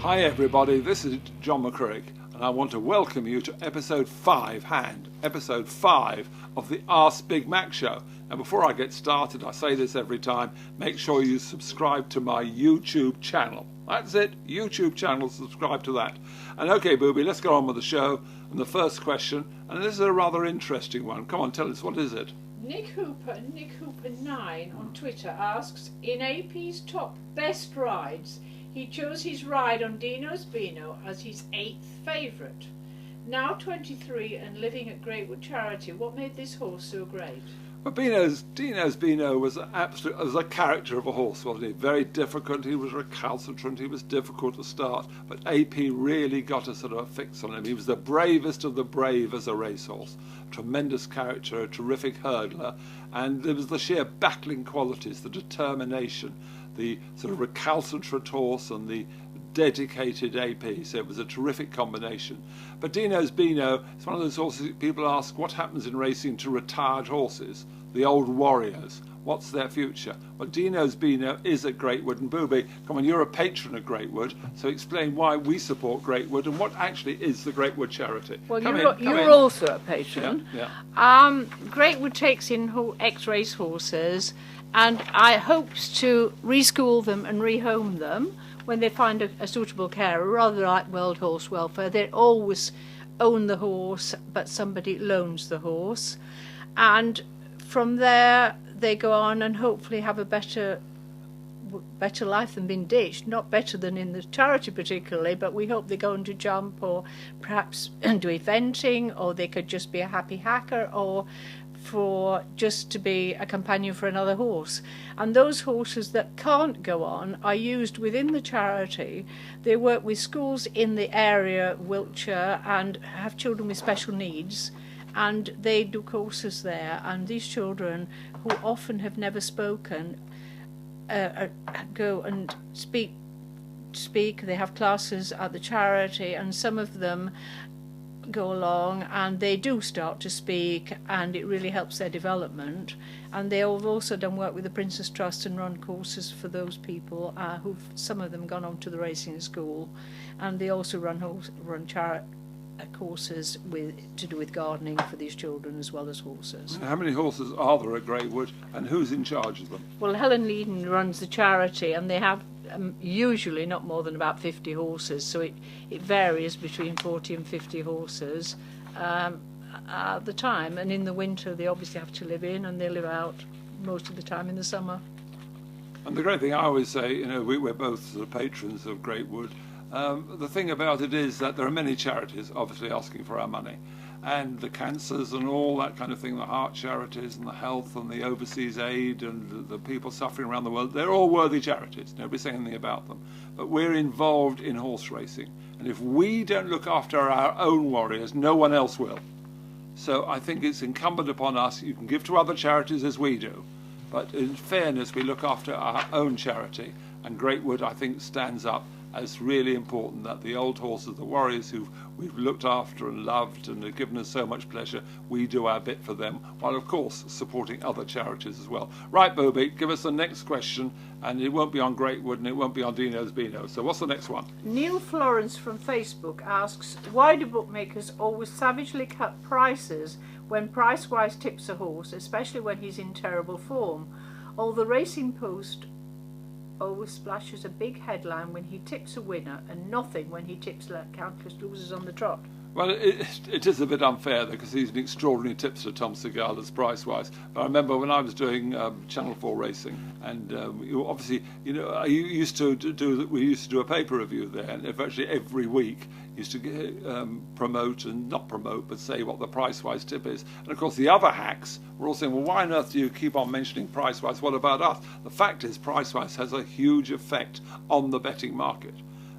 Hi everybody, this is John McCririck and I want to welcome you to episode 5 of the Ask Big Mac show. Now before I get started, I say this every time, make sure you subscribe to my YouTube channel. That's it, YouTube channel, subscribe to that. And okay Booby, let's go on with the show. And the first question, and this is a rather interesting one. Come on, tell us, what is it? Nick Hooper 9 on Twitter asks, in AP's top best rides, he chose his ride on Deano's Beeno as his 8th favourite. Now 23 and living at Greatwood Charity, what made this horse so great? Well, Deano's Beeno was a character of a horse, wasn't he? Very difficult, he was recalcitrant, he was difficult to start, but AP really got a sort of a fix on him. He was the bravest of the brave as a racehorse. Tremendous character, a terrific hurdler, and there was the sheer battling qualities, the determination, the sort of recalcitrant horse and the dedicated AP, so it was a terrific combination. But Deano's Beeno is one of those horses people ask what happens in racing to retired horses, the old warriors. What's their future? Well, Deano's Beeno is at Greatwood, and Booby, come on, you're a patron of Greatwood, so explain why we support Greatwood and what actually is the Greatwood charity. Well, you're also a patron. Yeah. Greatwood takes in ex-race horses and I hopes to reschool them and rehome them when they find a suitable carer, rather like World Horse Welfare. They always own the horse, but somebody loans the horse. And from there, they go on and hopefully have a better life than being ditched. Not better than in the charity particularly, but we hope they go on to jump or perhaps do eventing, or they could just be a happy hacker, or for just to be a companion for another horse. And those horses that can't go on are used within the charity. They work with schools in the area, Wiltshire, and have children with special needs, and they do courses there. And these children, who often have never spoken, go and speak. They have classes at the charity, and some of them go along and they do start to speak, and it really helps their development. And they have also done work with the Princess Trust and run courses for those people who've some of them gone on to the racing school, and they also run courses to do with gardening for these children as well as horses. How many horses are there at Greatwood and who's in charge of them? Well, Helen Leedon runs the charity, and they have usually not more than about 50 horses, so it varies between 40 and 50 horses at the time. And in the winter they obviously have to live in, and they live out most of the time in the summer. And the great thing I always say, we're both sort of patrons of Greatwood. The thing about it is that there are many charities obviously asking for our money, and the cancers and all that kind of thing, the heart charities and the health and the overseas aid and the people suffering around the world, they're all worthy charities. Nobody's saying anything about them. But we're involved in horse racing, and if we don't look after our own warriors, no one else will. So I think it's incumbent upon us. You can give to other charities as we do, but in fairness we look after our own charity, and Greatwood I think stands up as really important, that the old horses, the warriors who we've looked after and loved and have given us so much pleasure, we do our bit for them, while of course supporting other charities as well. Right, Bobby, give us the next question, and it won't be on Greatwood and it won't be on Deano's Beeno. So what's the next one? Neil Florence from Facebook asks, why do bookmakers always savagely cut prices when Pricewise tips a horse, especially when he's in terrible form? All the Racing Post always splashes a big headline when he tips a winner, and nothing when he tips countless losers on the trot. Well, it is a bit unfair though, because he's an extraordinary tipster, Tom Segal, as Pricewise. But I remember when I was doing Channel 4 racing, and obviously, we used to do a paper review there, and virtually every week used to promote and not promote, but say what the Pricewise tip is. And of course, the other hacks were all saying, well, why on earth do you keep on mentioning Pricewise? What about us? The fact is, Pricewise has a huge effect on the betting market.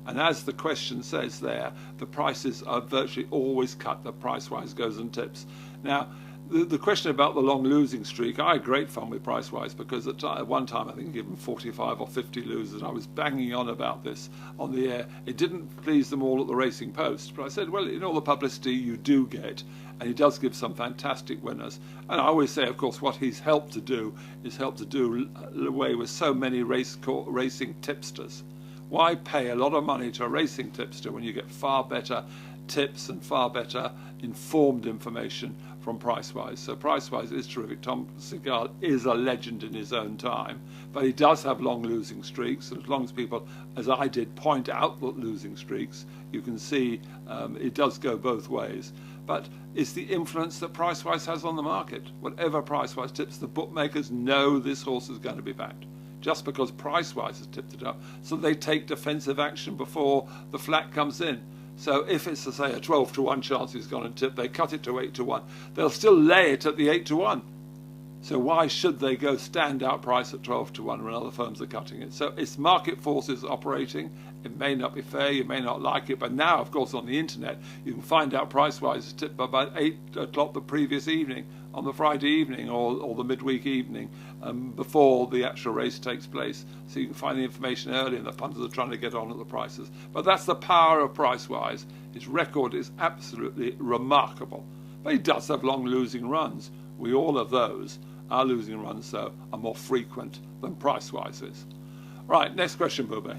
And as the question says there, the prices are virtually always cut. The Pricewise goes and tips. Now, the question about the long losing streak, I had great fun with Pricewise, because at one time I think I gave him 45 or 50 losers, and I was banging on about this on the air. It didn't please them all at the Racing Post, but I said, well, in all the publicity you do get, and he does give some fantastic winners. And I always say, of course, what he's helped to do is help to do away with so many racing tipsters. Why pay a lot of money to a racing tipster when you get far better tips and far better informed information from Pricewise? So Pricewise is terrific. Tom Segal is a legend in his own time, but he does have long losing streaks, and as long as people, as I did, point out the losing streaks, you can see it does go both ways. But it's the influence that Pricewise has on the market. Whatever Pricewise tips, the bookmakers know this horse is going to be backed, just because Pricewise has tipped it up. So they take defensive action before the flat comes in. So if it's, to say, a 12-to-1 chance he's gone and tipped, they cut it to 8-to-1. They'll still lay it at the 8-to-1. So why should they go standout price at 12-to-1 when other firms are cutting it? So it's market forces operating. It may not be fair, you may not like it, but now, of course, on the internet, you can find out Pricewise tipped by about 8 o'clock the previous evening, on the Friday evening or the midweek evening, before the actual race takes place. So you can find the information early, and the punters are trying to get on at the prices. But that's the power of Pricewise. His record is absolutely remarkable. But he does have long losing runs. We all have those. Our losing runs, though, are more frequent than Pricewise is. Right, next question, Bube.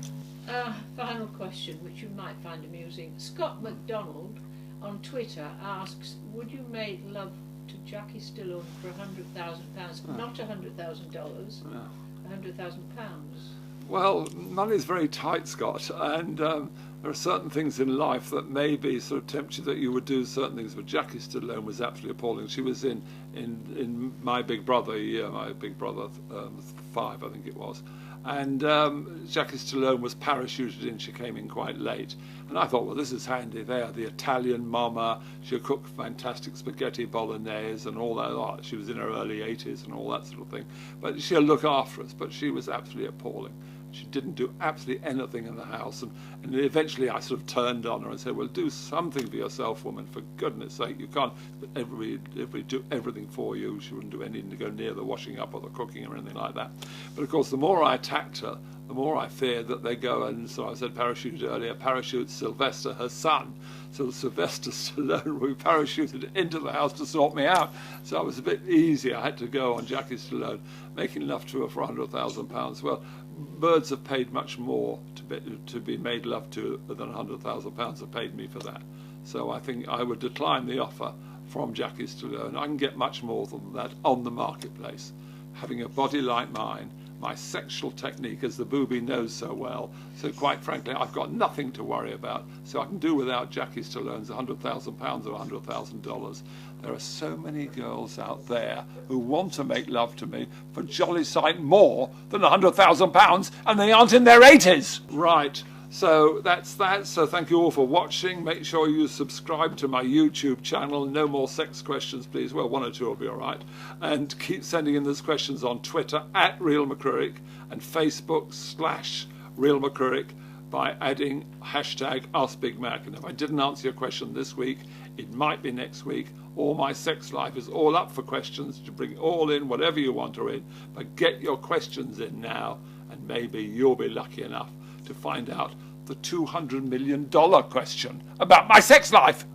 Final question, which you might find amusing. Scott McDonald on Twitter asks, would you make love to Jackie Stallone for £100,000? Not $100,000, £100,000. Well, money's very tight, Scott, and there are certain things in life that maybe sort of tempt you that you would do certain things. But Jackie Stallone was absolutely appalling. She was in My Big Brother, My Big Brother 5, I think it was. And Jackie Stallone was parachuted in. She came in quite late. And I thought, well, this is handy. They are the Italian mama. She'll cook fantastic spaghetti bolognese and all that. She was in her early 80s and all that sort of thing. But she'll look after us. But she was absolutely appalling. She didn't do absolutely anything in the house. And eventually I sort of turned on her and said, well, do something for yourself, woman, for goodness sake. You can't everybody do everything for you. She wouldn't do anything to go near the washing up or the cooking or anything like that. But of course, the more I attacked her, the more I feared that they go, and so I said parachuted earlier, parachute Sylvester, her son. So Sylvester Stallone, we parachuted into the house to sort me out. So I was a bit easy. I had to go on Jackie Stallone, making love to her for £100,000. Well, birds have paid much more to be made love to than £100,000 have paid me for that. So I think I would decline the offer from Jackie Stallone. I can get much more than that on the marketplace. Having a body like mine, my sexual technique, as the booby knows so well. So quite frankly, I've got nothing to worry about. So I can do without Jackie Stallone's £100,000 or $100,000. There are so many girls out there who want to make love to me for jolly sight more than £100,000, and they aren't in their 80s. Right. So that's that. So thank you all for watching. Make sure you subscribe to my YouTube channel. No more sex questions, please. Well, one or two will be all right. And keep sending in those questions on Twitter @RealMcCririck and Facebook/RealMcCririck by adding #AskBigMac. And if I didn't answer your question this week, it might be next week. All my sex life is all up for questions. To bring it all in, whatever you want are in. But get your questions in now, and maybe you'll be lucky enough to find out the $200 million question about my sex life.